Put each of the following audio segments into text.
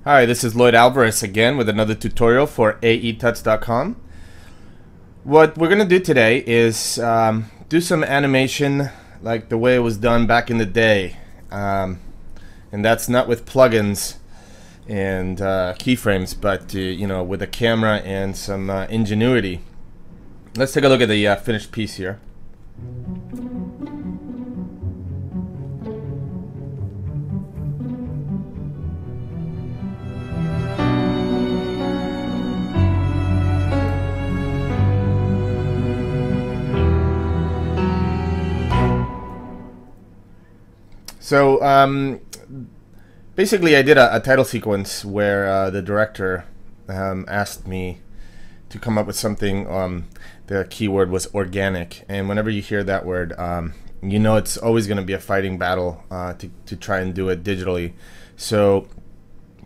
Hi, this is Lloyd Alvarez again with another tutorial for aetuts.com. What we're going to do today is do some animation like the way it was done back in the day. And that's not with plugins and keyframes, but you know, with a camera and some ingenuity. Let's take a look at the finished piece here. So basically I did a title sequence where the director asked me to come up with something. The keyword was organic, and whenever you hear that word, you know it's always going to be a fighting battle to try and do it digitally. So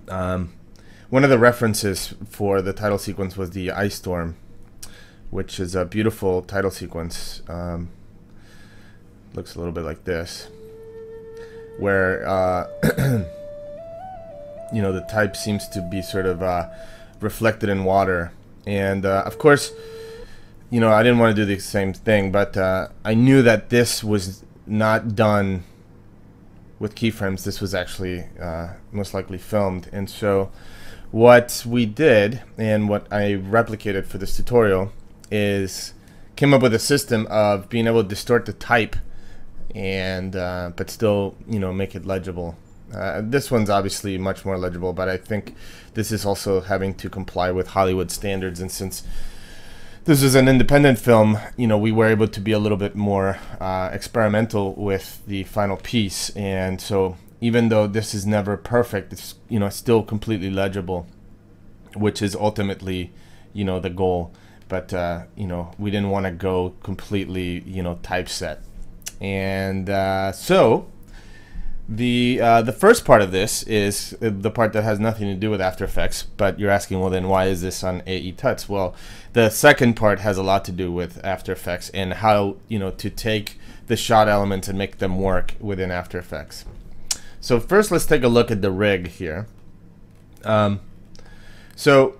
one of the references for the title sequence was the Ice Storm, which is a beautiful title sequence. Looks a little bit like this, where you know, the type seems to be sort of reflected in water. And of course, you know, I didn't want to do the same thing, but I knew that this was not done with keyframes. This was actually most likely filmed. And so what we did, and what I replicated for this tutorial, is came up with a system of being able to distort the type and but still, you know, make it legible. This one's obviously much more legible, but I think this is also having to comply with Hollywood standards, and since this is an independent film, you know, we were able to be a little bit more experimental with the final piece. And so even though this is never perfect, it's, you know, still completely legible, which is ultimately, you know, the goal. But you know, we didn't want to go completely, you know, typeset. And so the first part of this is the part that has nothing to do with After Effects, but you're asking, well, then why is this on aetuts? Well, the second part has a lot to do with After Effects and how, you know, to take the shot elements and make them work within After Effects. So first, let's take a look at the rig here. So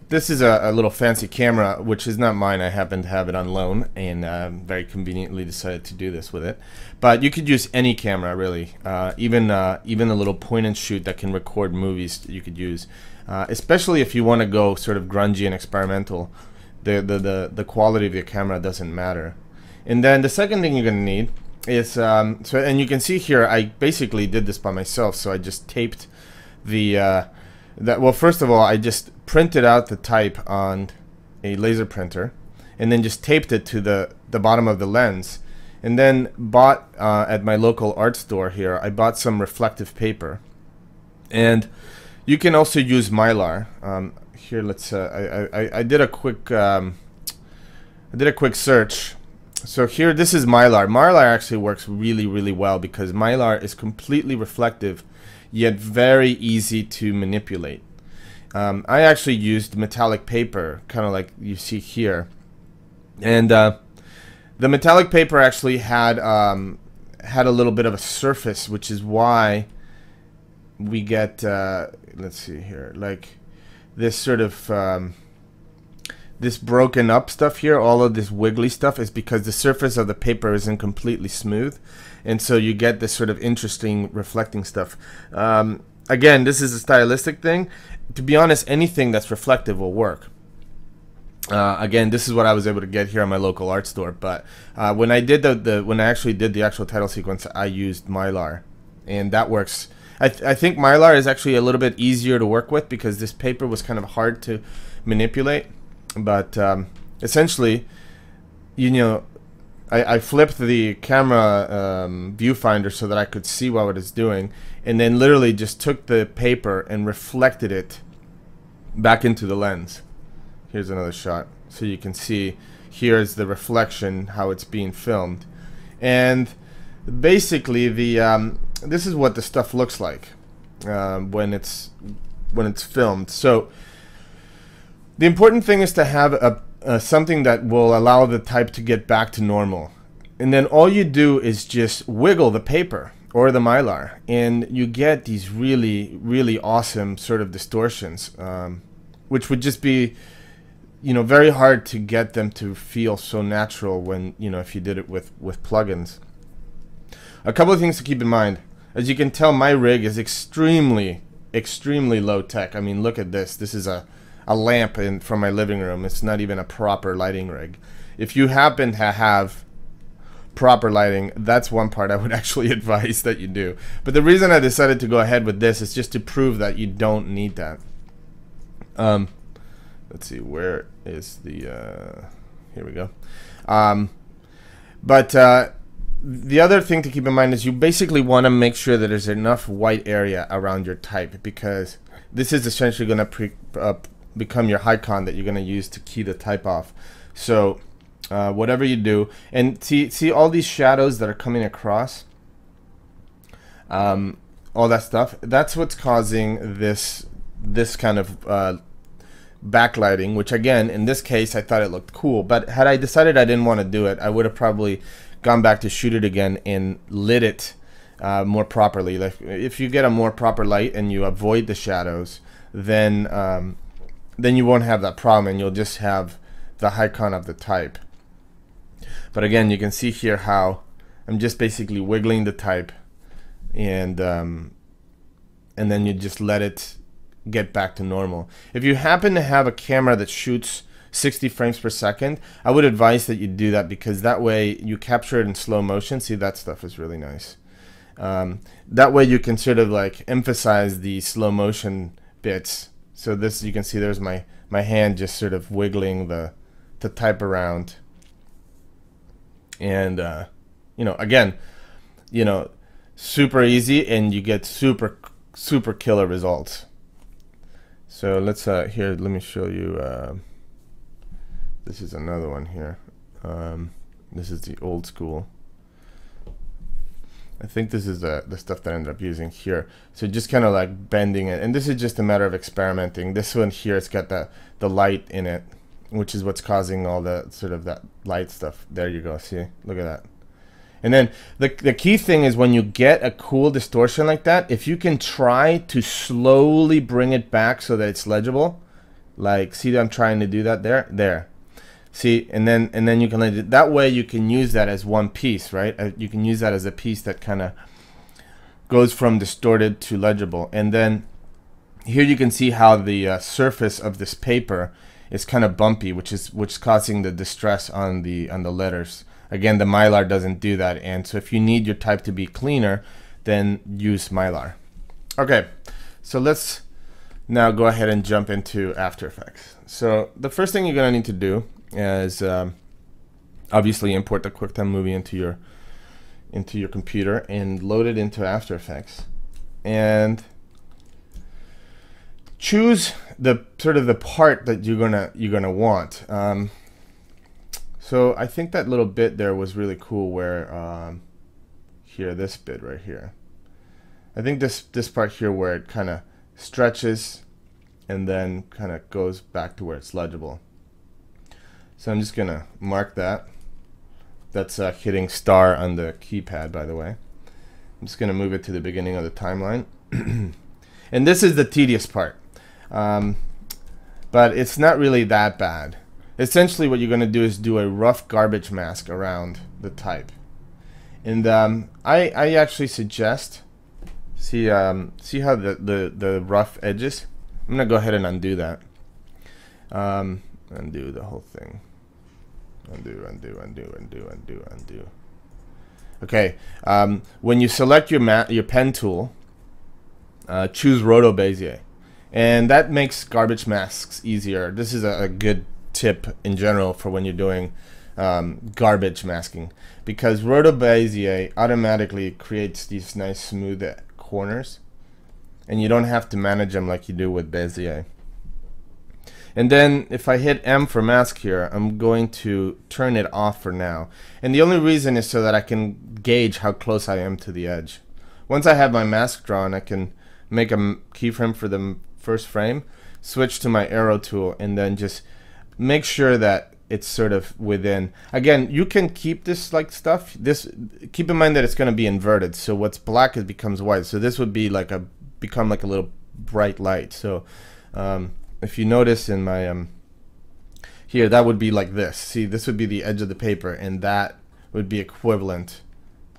this is a little fancy camera, which is not mine. I happen to have it on loan, and very conveniently decided to do this with it. But you could use any camera, really. Even a little point and shoot that can record movies you could use. Especially if you want to go sort of grungy and experimental, the quality of your camera doesn't matter. And then the second thing you're going to need is, and you can see here, I basically did this by myself. So I just taped the well, first of all, I just printed out the type on a laser printer and then just taped it to the bottom of the lens, and then bought at my local art store here, I bought some reflective paper. And you can also use Mylar. Here, let's I did a quick search. So here, this is Mylar. Mylar actually works really well because Mylar is completely reflective, yet very easy to manipulate. I actually used metallic paper, kind of like you see here, and the metallic paper actually had a little bit of a surface, which is why we get let's see here, like this sort of this broken up stuff here. All of this wiggly stuff is because the surface of the paper isn't completely smooth, and so you get this sort of interesting reflecting stuff. Again, this is a stylistic thing. To be honest, anything that's reflective will work. Again, this is what I was able to get here at my local art store. But when I did when I actually did the actual title sequence, I used Mylar, and that works. I think Mylar is actually a little bit easier to work with because this paper was kind of hard to manipulate. But essentially, you know, I flipped the camera viewfinder so that I could see what it was doing, and then literally just took the paper and reflected it back into the lens. Here's another shot, so you can see here's the reflection, how it's being filmed. And basically this is what the stuff looks like when it's filmed. So the important thing is to have something that will allow the type to get back to normal. And then all you do is just wiggle the paper. or the Mylar, and you get these really awesome sort of distortions, which would just be, you know, very hard to get them to feel so natural when, you know, if you did it with plugins. A couple of things to keep in mind. As you can tell, my rig is extremely low tech. I mean, look at this. This is a lamp from my living room. It's not even a proper lighting rig. If you happen to have proper lighting, that's one part I would actually advise that you do. But the reason I decided to go ahead with this is just to prove that you don't need that. Let's see, where is the here we go. The other thing to keep in mind is you basically want to make sure that there's enough white area around your type, because this is essentially going to become your icon that you're going to use to key the type off. So whatever you do, and see all these shadows that are coming across, all that stuff, that's what's causing this kind of backlighting, which again, in this case, I thought it looked cool. But had I decided I didn't want to do it, I would have probably gone back to shoot it again and lit it more properly. Like, if you get a more proper light and you avoid the shadows, then you won't have that problem, and you'll just have the icon of the type. But again, you can see here how I'm just basically wiggling the type, and then you just let it get back to normal. If you happen to have a camera that shoots 60 frames per second, I would advise that you do that, because that way you capture it in slow motion. See, that stuff is really nice. That way you can sort of like emphasize the slow motion bits. So this, you can see there's my hand just sort of wiggling the type around. And you know, again, you know, super easy, and you get super killer results. So let's here, let me show you. This is another one here. This is the old school. I think this is the stuff that I ended up using here. So just kind of like bending it, and this is just a matter of experimenting. This one here, it's got the light in it, which is what's causing all the sort of that light stuff. There you go. See, look at that. And then the key thing is, when you get a cool distortion like that, if you can try to slowly bring it back so that it's legible, like, see, I'm trying to do that there. See, and then you can let it, that way you can use that as one piece, right? You can use that as a piece that kind of goes from distorted to legible. And then here you can see how the surface of this paper is kind of bumpy, which is causing the distress on the letters. Again, the Mylar doesn't do that, and so if you need your type to be cleaner, then use Mylar. Okay, so let's now go ahead and jump into After Effects. So the first thing you're going to need to do is obviously import the QuickTime movie into your computer and load it into After Effects, and choose the sort of the part that you're gonna want. So I think that little bit there was really cool, where here, this bit right here. I think this part here, where it kind of stretches and then kind of goes back to where it's legible. So I'm just gonna mark that. That's hitting star on the keypad, by the way. I'm just gonna move it to the beginning of the timeline. And this is the tedious part, but it's not really that bad. Essentially what you're gonna do is do a rough garbage mask around the type. And I actually suggest, see how the rough edges? I'm gonna go ahead and undo that. Undo the whole thing. Undo. Okay, when you select your pen tool, choose Roto Bezier, and that makes garbage masks easier. This is a good tip in general for when you're doing garbage masking, because Roto Bezier automatically creates these nice smooth corners, and you don't have to manage them like you do with Bezier. And then if I hit M for mask here, I'm going to turn it off for now. And the only reason is so that I can gauge how close I am to the edge. Once I have my mask drawn, I can make a keyframe for the first frame, switch to my arrow tool, and then just make sure that it's sort of within. Again, you can keep this like stuff. Keep in mind that it's going to be inverted. So what's black becomes white. So this would be like become like a little bright light. So if you notice in my here, that would be like this. See, this would be the edge of the paper, and that would be equivalent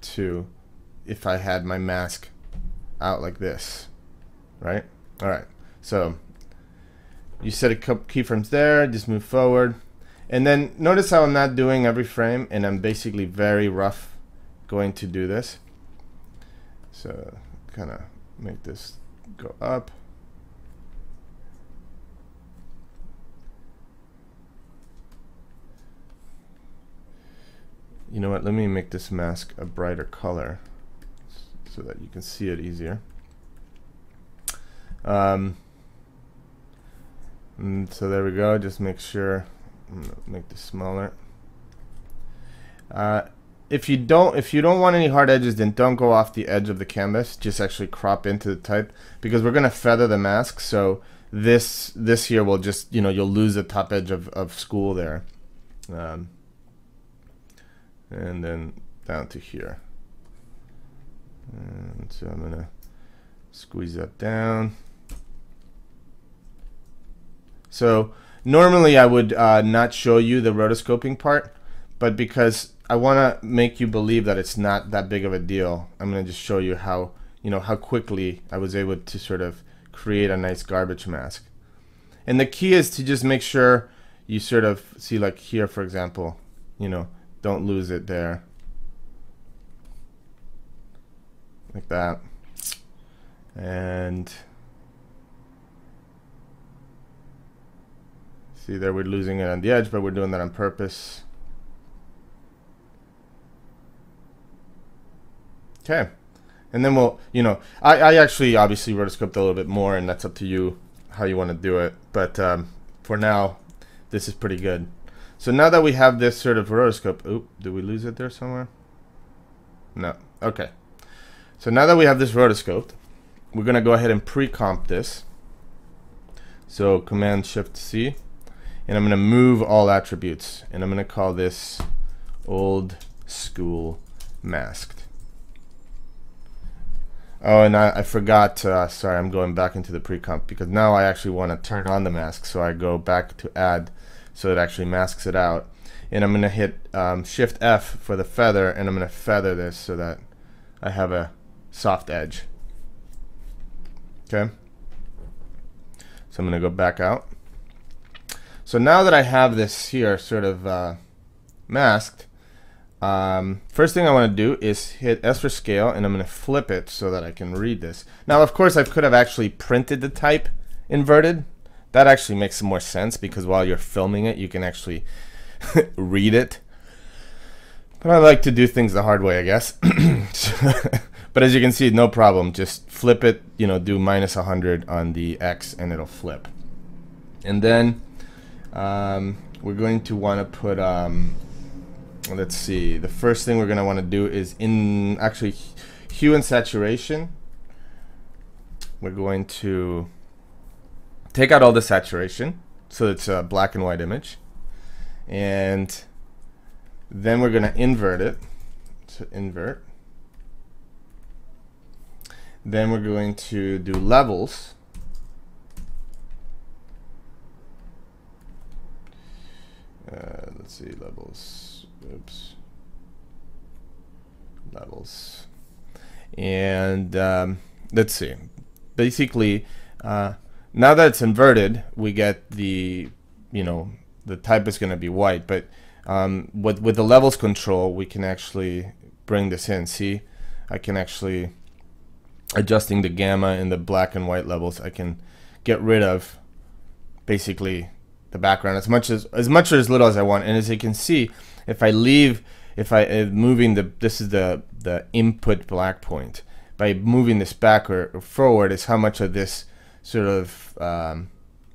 to if I had my mask out like this, right? All right. So you set a couple keyframes there, just move forward. And then notice how I'm not doing every frame, and I'm basically very rough going to do this. So kind of make this go up. You know what, let me make this mask a brighter color so that you can see it easier. And so there we go. Just make sure, I'm gonna make this smaller. If you don't want any hard edges, then don't go off the edge of the canvas. Just actually crop into the type, because we're gonna feather the mask. So this here will just, you know, you'll lose the top edge of school there, and then down to here. And so I'm gonna squeeze that down. So normally I would not show you the rotoscoping part, but because I want to make you believe that it's not that big of a deal, I'm going to just show you how, you know, how quickly I was able to sort of create a nice garbage mask. And the key is to just make sure you sort of see, like here, for example, you know, don't lose it there. Like that. And see there, we're losing it on the edge, but we're doing that on purpose. Okay. And then we'll, you know, I actually obviously rotoscoped a little bit more, and that's up to you how you want to do it. But for now, this is pretty good. So now that we have this sort of rotoscope, oop, did we lose it there somewhere? No. Okay. So now that we have this rotoscoped, we're going to go ahead and pre-comp this. So Command-Shift-C. And I'm going to move all attributes, and I'm going to call this Old School Masked. Oh, and I forgot, sorry, I'm going back into the pre-comp, because now I actually want to turn on the mask. So I go back to Add, so it actually masks it out. And I'm going to hit Shift F for the feather, and I'm going to feather this so that I have a soft edge. Okay. So I'm going to go back out. So now that I have this here sort of masked, first thing I want to do is hit S for scale, and I'm going to flip it so that I can read this. Now, of course, I could have actually printed the type inverted. That actually makes more sense, because while you're filming it, you can actually read it. But I like to do things the hard way, I guess. But as you can see, no problem. Just flip it, you know, do -100 on the X, and it'll flip. And then we're going to want to put, let's see, the first thing we're going to want to do is actually Hue and Saturation. We're going to take out all the saturation, so it's a black and white image. And then we're going to invert it. So invert. Then we're going to do levels. Let's see, levels. Oops. Levels. And let's see. Basically, now that it's inverted, we get the, you know, the type is going to be white. But with the levels control, we can actually bring this in. See, I can actually, adjusting the gamma and the black and white levels, I can get rid of basically the background as much or as little as I want. And as you can see, if I moving this is the input black point. By moving this back or forward is how much of this sort of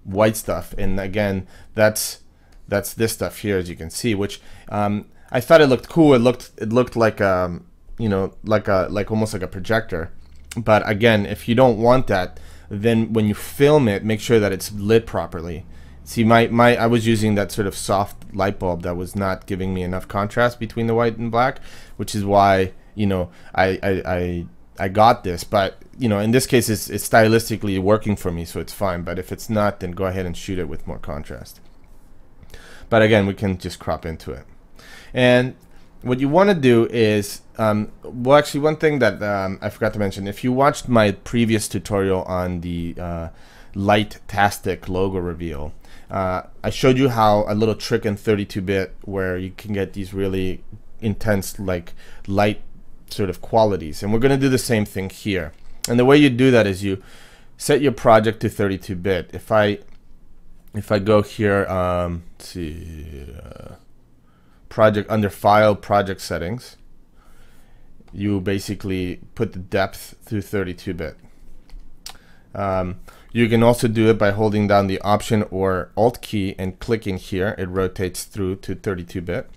white stuff. And again, that's this stuff here, as you can see, which I thought it looked cool. It looked like you know, like almost like a projector. But again, if you don't want that, then when you film it, make sure that it's lit properly. See, I was using that sort of soft light bulb that was not giving me enough contrast between the white and black, which is why, you know, I got this. But, you know, in this case, it's stylistically working for me, so it's fine. But if it's not, then go ahead and shoot it with more contrast. But again, we can just crop into it. And what you want to do is, well, actually, one thing that I forgot to mention, if you watched my previous tutorial on the Light-tastic logo reveal, I showed you how a little trick in 32-bit where you can get these really intense, like, light sort of qualities. And we're going to do the same thing here. And the way you do that is you set your project to 32-bit. If I go here, let's see, project, under File, Project Settings, you basically put the depth through 32-bit. You can also do it by holding down the Option or Alt key and clicking here. It rotates through to 32-bit.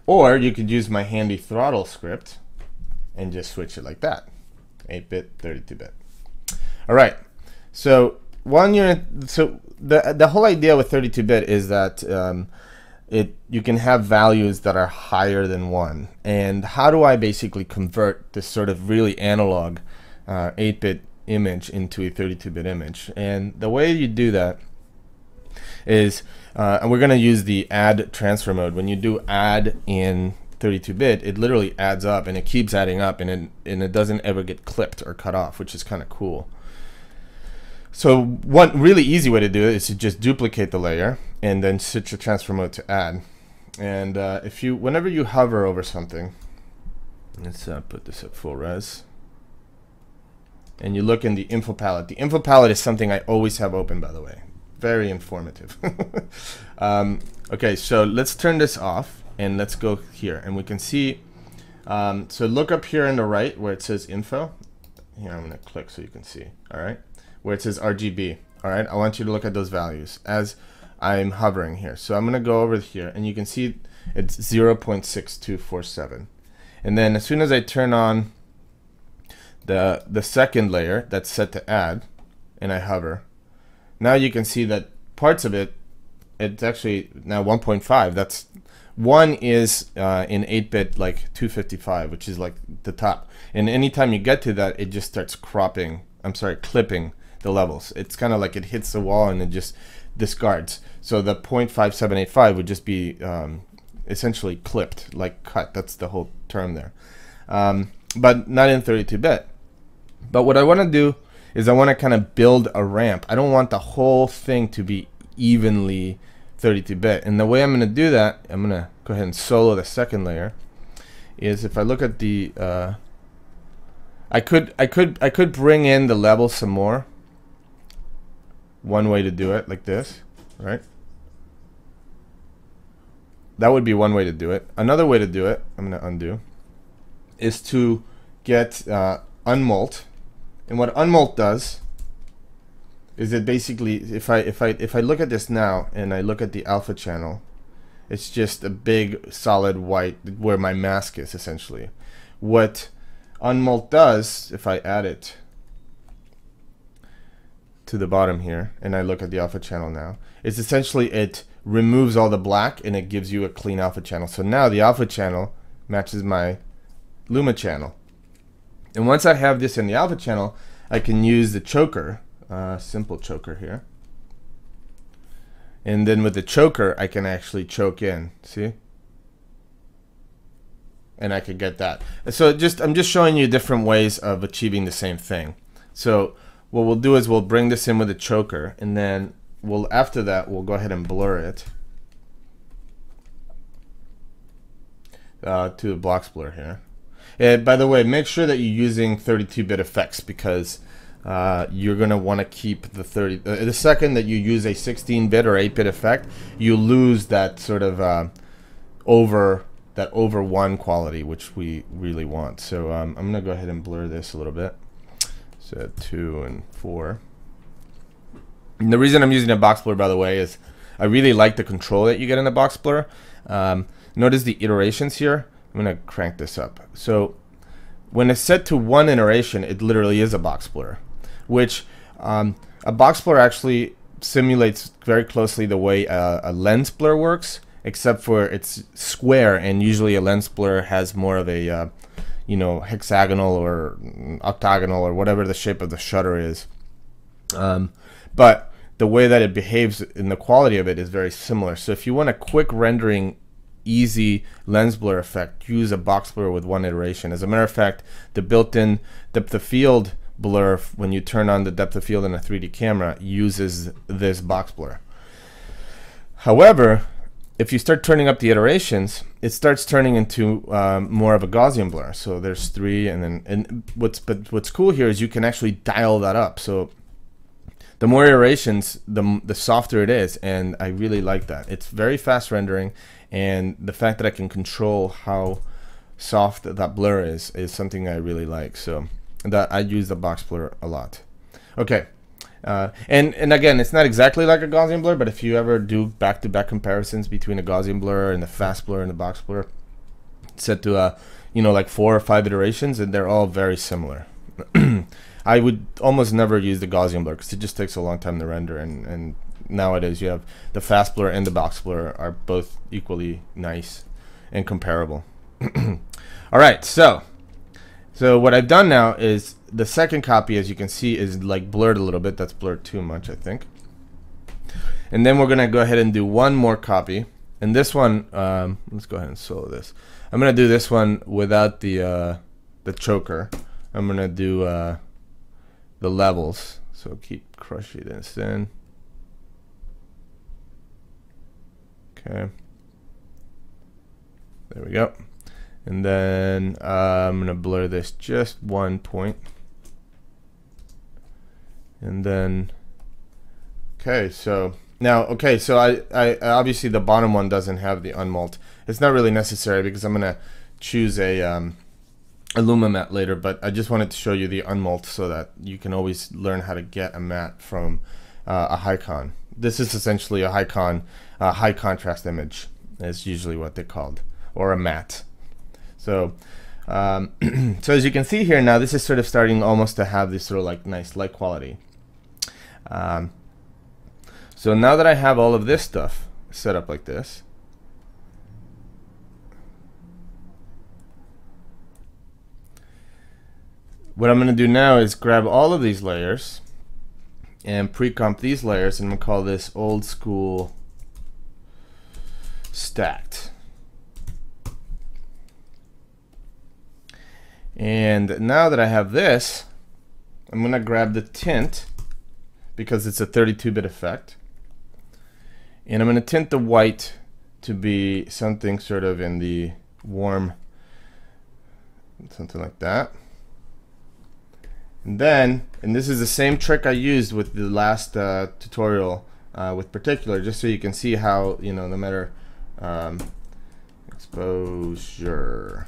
Or you could use my handy throttle script and just switch it like that. 8-bit, 32-bit. All right. So the whole idea with 32-bit is that you can have values that are higher than 1. And how do I basically convert this sort of really analog 8-bit image into a 32-bit image? And the way you do that is, and we're going to use the add transfer mode. When you do add in 32-bit, it literally adds up and it keeps adding up, and it doesn't ever get clipped or cut off, which is kind of cool. So one really easy way to do it is to just duplicate the layer and then switch the transfer mode to add. And whenever you hover over something, let's put this at full res, and you look in the info palette. The info palette is something I always have open, by the way. Very informative. Okay, so let's turn this off and let's go here, and we can see. So look up here on the right where it says info. Here, I'm going to click so you can see. All right, where it says RGB. All right, I want you to look at those values as I'm hovering here. So I'm going to go over here, and you can see it's 0.6247. And then as soon as I turn on the second layer that's set to add, and I hover, now you can see that parts of it's actually now 1.5. That's 1 is in 8-bit like 255, which is like the top. And anytime you get to that, it just starts clipping the levels. It's kind of like it hits the wall and it just discards. So the 0.5785 would just be essentially clipped, like cut. That's the whole term there. But not in 32-bit. But what I want to do is I want to kind of build a ramp. I don't want the whole thing to be evenly 32-bit. And the way I'm going to do that, I'm going to go ahead and solo the second layer, is if I look at the I could bring in the level some more. One way to do it, like this, right? That would be one way to do it. Another way to do it, I'm going to undo, is to get unmult. And what unmult does is it basically, if I look at this now and I look at the alpha channel, it's just a big solid white where my mask is essentially. What unmult does, if I add it to the bottom here and I look at the alpha channel now, is essentially it removes all the black and it gives you a clean alpha channel. So now the alpha channel matches my Luma channel. And once I have this in the alpha channel, I can use the choker, simple choker here. And then with the choker, I can actually choke in, see? And I could get that. So I'm just showing you different ways of achieving the same thing. So what we'll do is we'll bring this in with a choker, and then after that, we'll go ahead and blur it to the blocks blur here. And by the way, make sure that you're using 32-bit effects, because you're going to want to keep the 30. The second that you use a 16-bit or 8-bit effect, you lose that sort of over 1 quality, which we really want. So I'm going to go ahead and blur this a little bit. So 2 and 4. And the reason I'm using a box blur, by the way, is I really like the control that you get in the box blur. Notice the iterations here. I'm going to crank this up. So when it's set to 1 iteration, it literally is a box blur, which a box blur actually simulates very closely the way a lens blur works, except for it's square, and usually a lens blur has more of a you know, hexagonal or octagonal or whatever the shape of the shutter is. But the way that it behaves in the quality of it is very similar. So if you want a quick rendering, easy lens blur effect, use a box blur with one iteration. As a matter of fact, the built-in depth of field blur, when you turn on the depth of field in a 3D camera, uses this box blur. However, if you start turning up the iterations, it starts turning into more of a Gaussian blur. So there's 3, and what's cool here is you can actually dial that up. So the more iterations, the softer it is, and I really like that. It's very fast rendering, and the fact that I can control how soft that blur is something I really like. So that I use the box blur a lot. Okay. And again, it's not exactly like a Gaussian blur, but if you ever do back-to-back comparisons between a Gaussian blur and the fast blur and the box blur, set to you know, like 4 or 5 iterations, and they're all very similar. I would almost never use the Gaussian blur because it just takes a long time to render, and nowadays you have the fast blur and the box blur are both equally nice and comparable. All right, so what I've done now is the second copy, as you can see, is like blurred a little bit. That's blurred too much, I think. And then we're gonna go ahead and do one more copy. And this one, let's go ahead and solo this. I'm gonna do this one without the choker. I'm gonna do the levels. So keep crushing this in. Okay. There we go. And then I'm gonna blur this just 1 point. And then, okay, so now, so I obviously the bottom one doesn't have the unmult. It's not really necessary because I'm gonna choose a Luma matte later, but I just wanted to show you the unmult so that you can always learn how to get a matte from a high-con. This is essentially a high-con, high contrast image is usually what they're called, or a matte. So, so as you can see here now, this is sort of starting almost to have this sort of like nice light quality. So now that I have all of this stuff set up like this, what I'm going to do now is grab all of these layers and pre-comp these layers, and I'm going to call this old school stacked. And now that I have this, I'm going to grab the tint because it's a 32-bit effect. And I'm going to tint the white to be something sort of in the warm, something like that. And then, and this is the same trick I used with the last tutorial with particular, just so you can see how, you know, no matter exposure,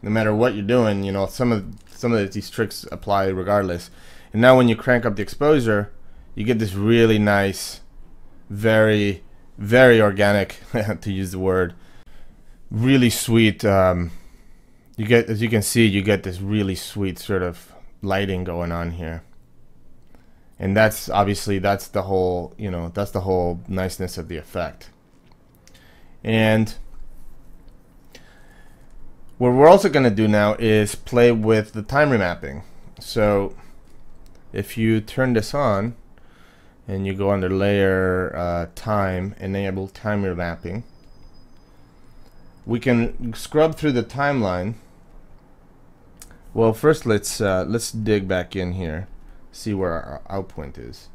no matter what you're doing, you know, some of these tricks apply regardless. And now when you crank up the exposure, you get this really nice, very, very organic, to use the word, really sweet, you get, as you can see, you get this really sweet sort of lighting going on here. And that's obviously, that's the whole, you know, that's the whole niceness of the effect. And what we're also going to do now is play with the time remapping. So if you turn this on and you go under layer time, enable time remapping, we can scrub through the timeline. Well, first let's dig back in here, see where our out point is,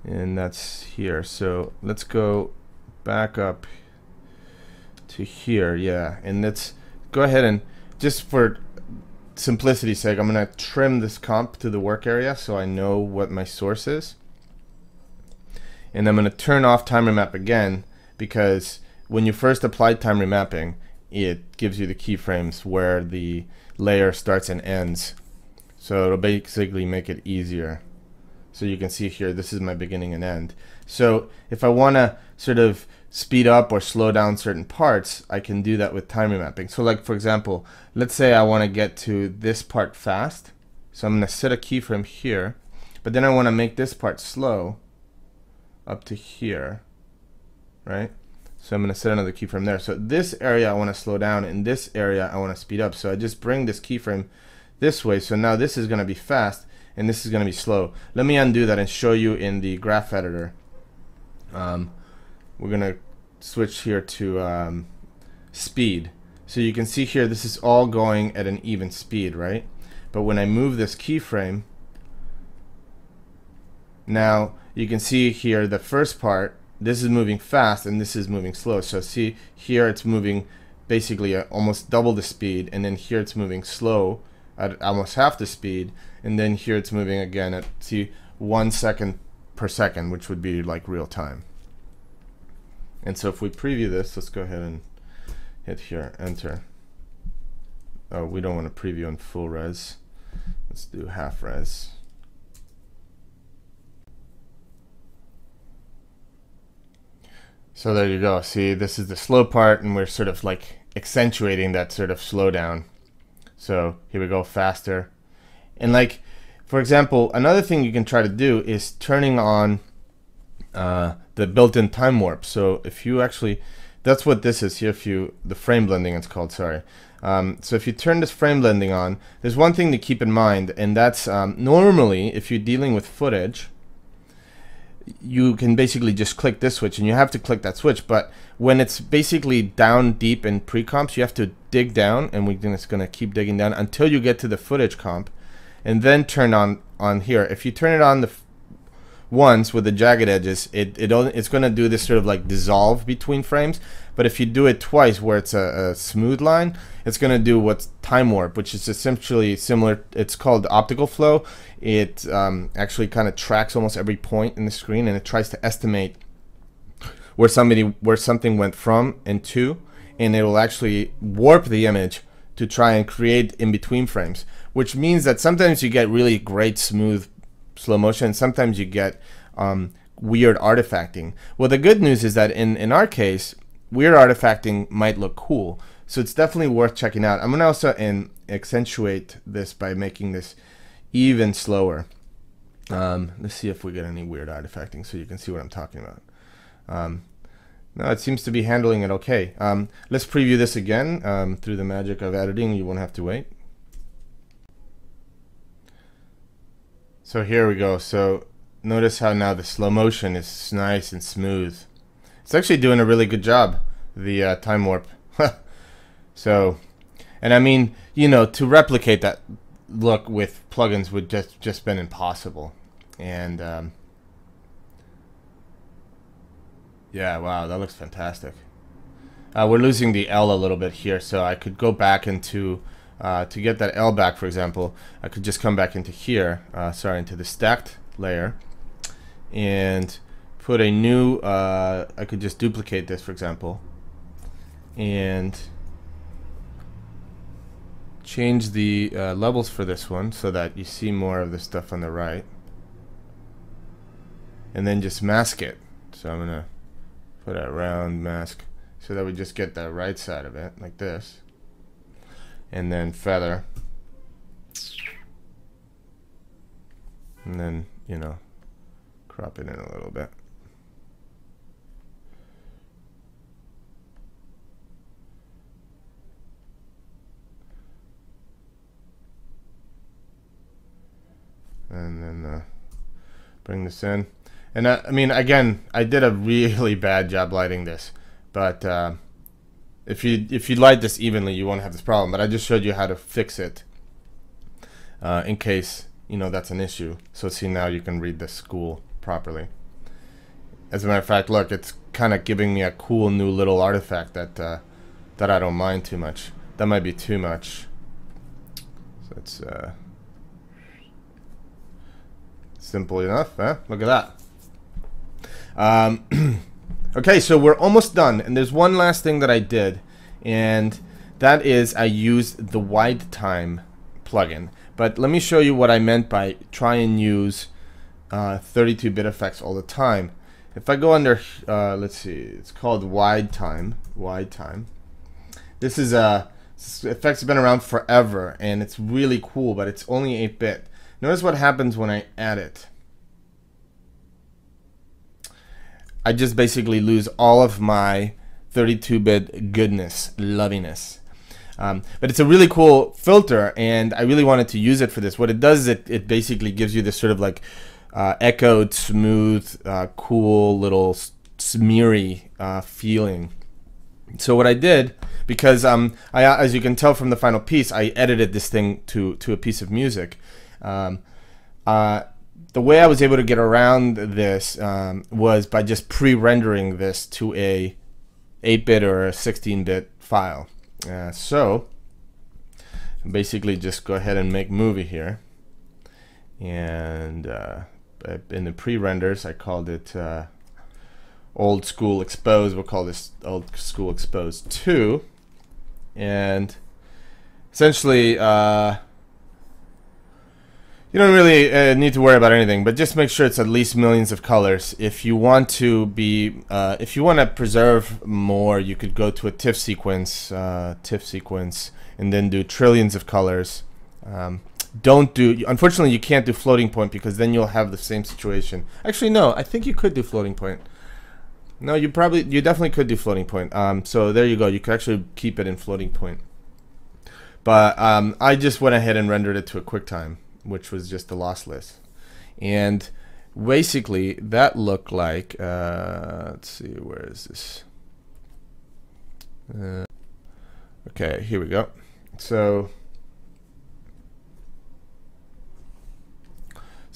and that's here. So let's go back up to here, yeah, and let's go ahead and, just for simplicity's sake, I'm gonna trim this comp to the work area so I know what my source is. And I'm gonna turn off time remap again, because when you first apply time remapping, it gives you the keyframes where the layer starts and ends. So it'll basically make it easier. So you can see here, this is my beginning and end. So if I wanna sort of speed up or slow down certain parts, I can do that with time remapping. So like, for example, let's say I want to get to this part fast. So I'm going to set a keyframe here, but then I want to make this part slow. up to here, right? So I'm going to set another keyframe there. So this area I want to slow down, and this area I want to speed up. So I just bring this keyframe this way. So now this is going to be fast, and this is going to be slow. Let me undo that and show you in the graph editor. We're going to switch here to speed. So you can see here this is all going at an even speed, right? But when I move this keyframe, now you can see here the first part, this is moving fast and this is moving slow. So see here it's moving basically at almost double the speed, and then here it's moving slow at almost half the speed, and then here it's moving again at, see, 1 second per second, which would be like real time. And so if we preview this, let's go ahead and hit here, enter. Oh, we don't want to preview in full res. Let's do half res. So there you go. See, this is the slow part, and we're sort of like accentuating that sort of slowdown. So here we go, faster. And like, for example, another thing you can try to do is turning on the built-in time warp. So if you actually, that's what this is here, if you, the frame blending it's called, sorry. So if you turn this frame blending on, there's one thing to keep in mind, and that's normally if you're dealing with footage, you can basically just click this switch, and you have to click that switch. But when it's basically down deep in pre-comps, you have to dig down, and we're just going to keep digging down until you get to the footage comp, and then turn on here. If you turn it on the once with the jagged edges, it's going to do this sort of like dissolve between frames. But if you do it twice where it's a smooth line, it's going to do what's time warp, which is essentially similar. It's called optical flow. It actually kind of tracks almost every point in the screen, and it tries to estimate where something went from and to, and it will actually warp the image to try and create in between frames, which means that sometimes you get really great smooth slow motion, and sometimes you get weird artifacting. Well, the good news is that in our case, weird artifacting might look cool, so it's definitely worth checking out. I'm going to also accentuate this by making this even slower. Let's see if we get any weird artifacting so you can see what I'm talking about. No, it seems to be handling it okay. Let's preview this again through the magic of editing. You won't have to wait. So here we go. So notice how now the slow motion is nice and smooth. It's actually doing a really good job, the time warp. So, and I mean, you know, to replicate that look with plugins would just been impossible. And yeah, wow, that looks fantastic. We're losing the L a little bit here, so I could go back into to get that L back, for example, I could just come back into here, into the stacked layer, and put a new, I could just duplicate this, for example, and change the levels for this one so that you see more of the stuff on the right, and then just mask it. So I'm gonna put a round mask so that we just get the right side of it like this, and then feather, and then, you know, crop it in a little bit. And then bring this in. And I mean, again, I did a really bad job lighting this, but if you light this evenly, you won't have this problem. But I just showed you how to fix it in case, you know, that's an issue. So see, now you can read the school properly. As a matter of fact, look, it's kind of giving me a cool new little artifact that that I don't mind too much. That might be too much. So it's simple enough, huh? Look at that. Okay, so we're almost done, and there's one last thing that I did, and that is I used the wide time plugin. But let me show you what I meant by try and use 32-bit effects all the time. If I go under, let's see, it's called wide time. Wide time. This is this effects have been around forever, and it's really cool, but it's only 8-bit. Notice what happens when I add it. I just basically lose all of my 32-bit goodness, loviness. But it's a really cool filter, and I really wanted to use it for this. What it does is it basically gives you this sort of like echoed, smooth, cool little smeary feeling. So what I did, because as you can tell from the final piece, I edited this thing to a piece of music. The way I was able to get around this was by just pre-rendering this to a 8-bit or a 16-bit file. So basically just go ahead and make movie here, and in the pre-renders I called it old school expose. We'll call this old school expose 2, and essentially you don't really need to worry about anything, but just make sure it's at least millions of colors. If you want to if you want to preserve more, you could go to a TIFF sequence, and then do trillions of colors. Unfortunately, you can't do floating point, because then you'll have the same situation. Actually, no, I think you could do floating point. No, you definitely could do floating point. So there you go. You could actually keep it in floating point. But I just went ahead and rendered it to a QuickTime, which was just the lossless. And basically that looked like, let's see, where is this? Okay, here we go. So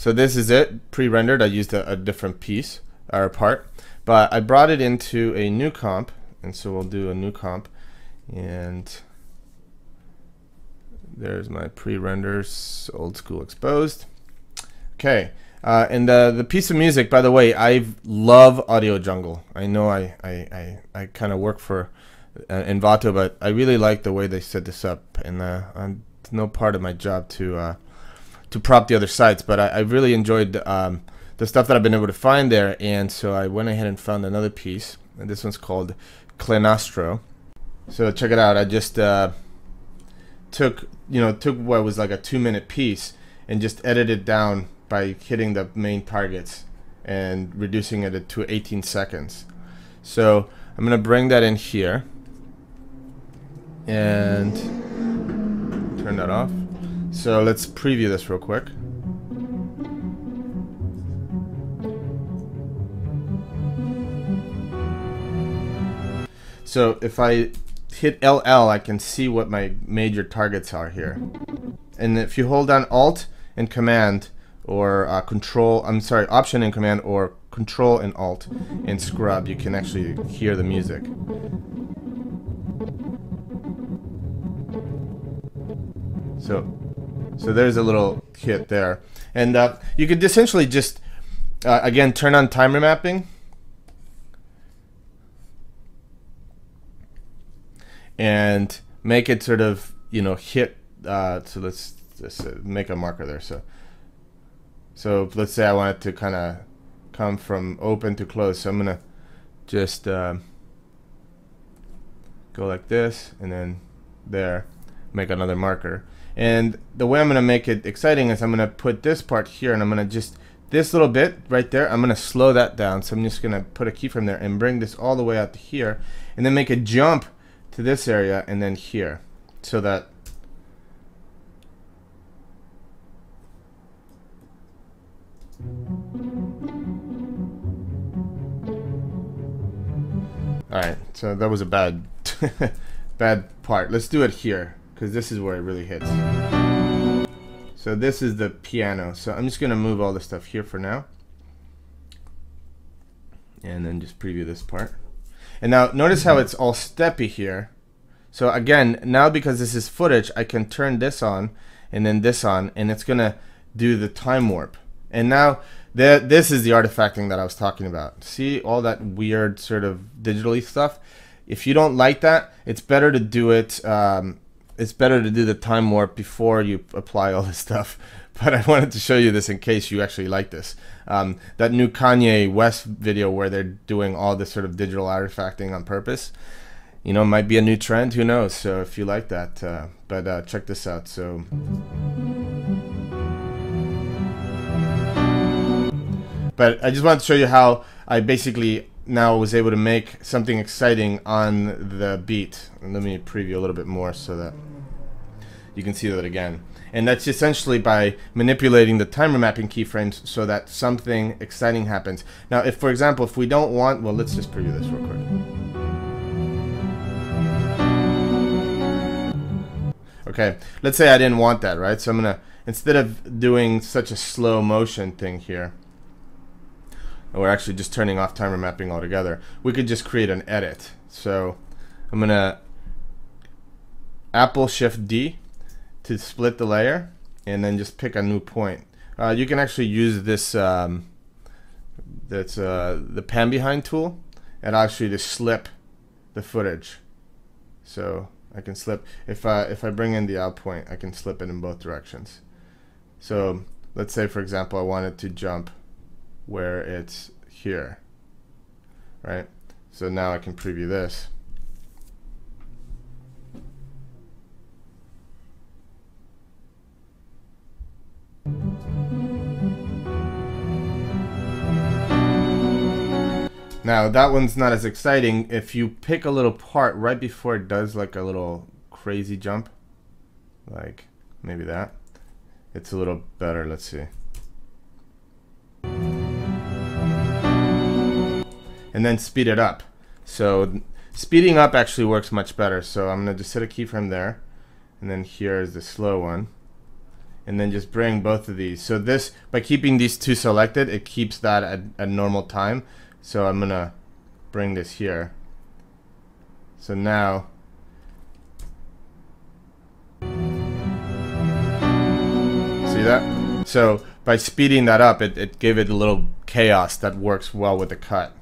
this is it, pre-rendered. I used a different piece or part, but I brought it into a new comp, and so we'll do a new comp, and there's my pre-renders, old school exposed. Okay, and the piece of music, by the way, I love Audio Jungle. I know I kind of work for Envato, but I really like the way they set this up, and it's no part of my job to prop the other sites, but I really enjoyed the stuff that I've been able to find there, and so I went ahead and found another piece, and this one's called Clenastro. So check it out. I just took what was like a 2-minute piece and just edited it down by hitting the main targets and reducing it to 18 seconds. So I'm gonna bring that in here and turn that off. So let's preview this real quick. So if I hit LL, I can see what my major targets are here. And if you hold down Alt and Command or Option and Command or Control and Alt and scrub, you can actually hear the music. So there's a little hit there. And you could essentially just, again, turn on timer mapping. And make it sort of, hit, so let's just make a marker there. So let's say I want it to kind of come from open to close. So I'm going to just go like this, and then there, make another marker. And the way I'm going to make it exciting is I'm going to put this part here, and I'm going to just, this little bit right there, I'm going to slow that down. So I'm just going to put a keyframe there and bring this all the way out to here, and then make a jump to this area and then here, so that alright, so that was a bad part. Let's do it here, because this is where it really hits. So this is the piano, so I'm just gonna move all this stuff here for now, and then just preview this part. And now notice how it's all steppy here. So again, now because this is footage, I can turn this on and then this on, and it's gonna do the time warp. And now this is the artifacting that I was talking about. See all that weird sort of digitally stuff? If you don't like that, it's better to do it. It's better to do the time warp before you apply all this stuff. But I wanted to show you this in case you actually like this. That new Kanye West video where they're doing all this sort of digital artifacting on purpose, might be a new trend. Who knows? So if you like that, but check this out. So. But I just wanted to show you how I basically now was able to make something exciting on the beat. And let me preview a little bit more so that you can see that again. And that's essentially by manipulating the timer mapping keyframes so that something exciting happens. Now, if, for example, if we don't want, well, let's just preview this real quick. Okay, let's say I didn't want that, right? So I'm gonna, instead of doing such a slow motion thing here, or actually just turning off timer mapping altogether, we could just create an edit. So I'm gonna Apple Shift D to split the layer, and then just pick a new point. You can actually use this the pan behind tool, and actually just slip the footage. So I can slip, if I bring in the out point, I can slip it in both directions. So let's say, for example, I wanted to jump where it's here, right? So now I can preview this. Now that one's not as exciting. If you pick a little part right before it does like a little crazy jump, like maybe that, it's a little better. Let's see. And then speed it up. So speeding up actually works much better. So I'm gonna just set a keyframe there, and then here's the slow one, and then just bring both of these. So this, by keeping these two selected, it keeps that at normal time. So I'm gonna bring this here. So now, see that? So by speeding that up, it gave it a little chaos that works well with the cut.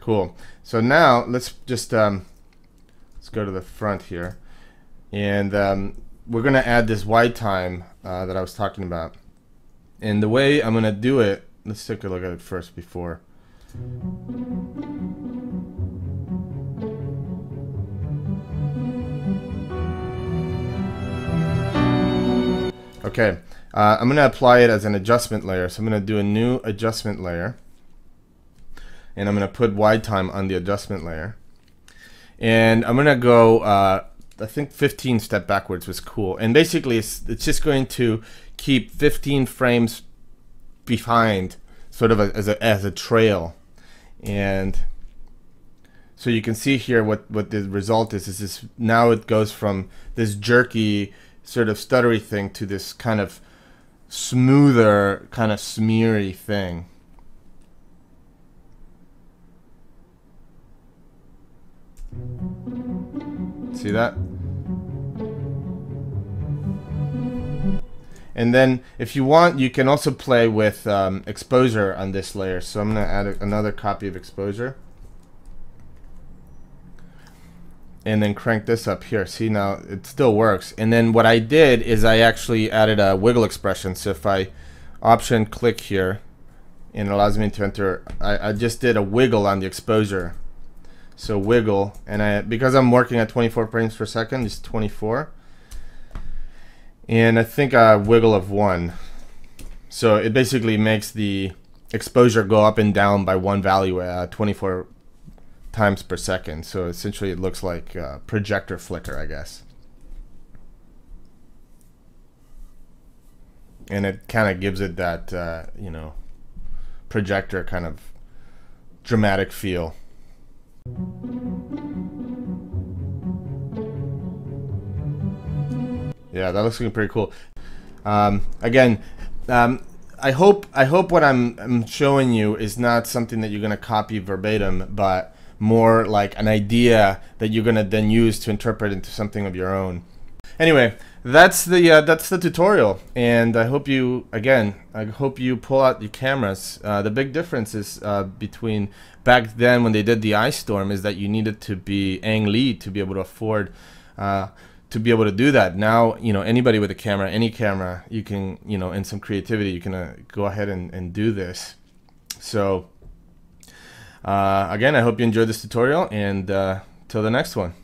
Cool. So now let's just let's go to the front here, and we're gonna add this wide time that I was talking about. And the way I'm gonna do it, let's take a look at it first before. Okay, I'm gonna apply it as an adjustment layer. So I'm gonna do a new adjustment layer, and I'm gonna put wide time on the adjustment layer. And I'm gonna go, I think 15 step backwards was cool. And basically it's just going to keep 15 frames behind, sort of as a trail. And so you can see here what the result is this, now it goes from this jerky sort of stuttery thing to this kind of smoother, kind of smeary thing. See that? And then if you want, you can also play with exposure on this layer. So I'm going to add another copy of exposure. And then crank this up here. See, now it still works. And then what I did is I actually added a wiggle expression. So if I option click here, and it allows me to enter, I just did a wiggle on the exposure. So wiggle, and because I'm working at 24 frames per second, just 24. And I think a wiggle of 1. So it basically makes the exposure go up and down by one value at 24 times per second. So essentially it looks like a projector flicker, I guess. And it kind of gives it that, you know, projector kind of dramatic feel. Yeah, that looks looking pretty cool. Again, I hope what I'm showing you is not something that you're gonna copy verbatim, but more like an idea that you're gonna then use to interpret into something of your own. Anyway, that's the tutorial, and I hope you pull out your cameras. The big difference is between back then when they did the ice storm is that you needed to be Ang Lee to be able to afford to be able to do that. Now, you know, anybody with a camera, any camera, you can, you know, in some creativity, you can go ahead and do this. So again, I hope you enjoyed this tutorial, and till the next one.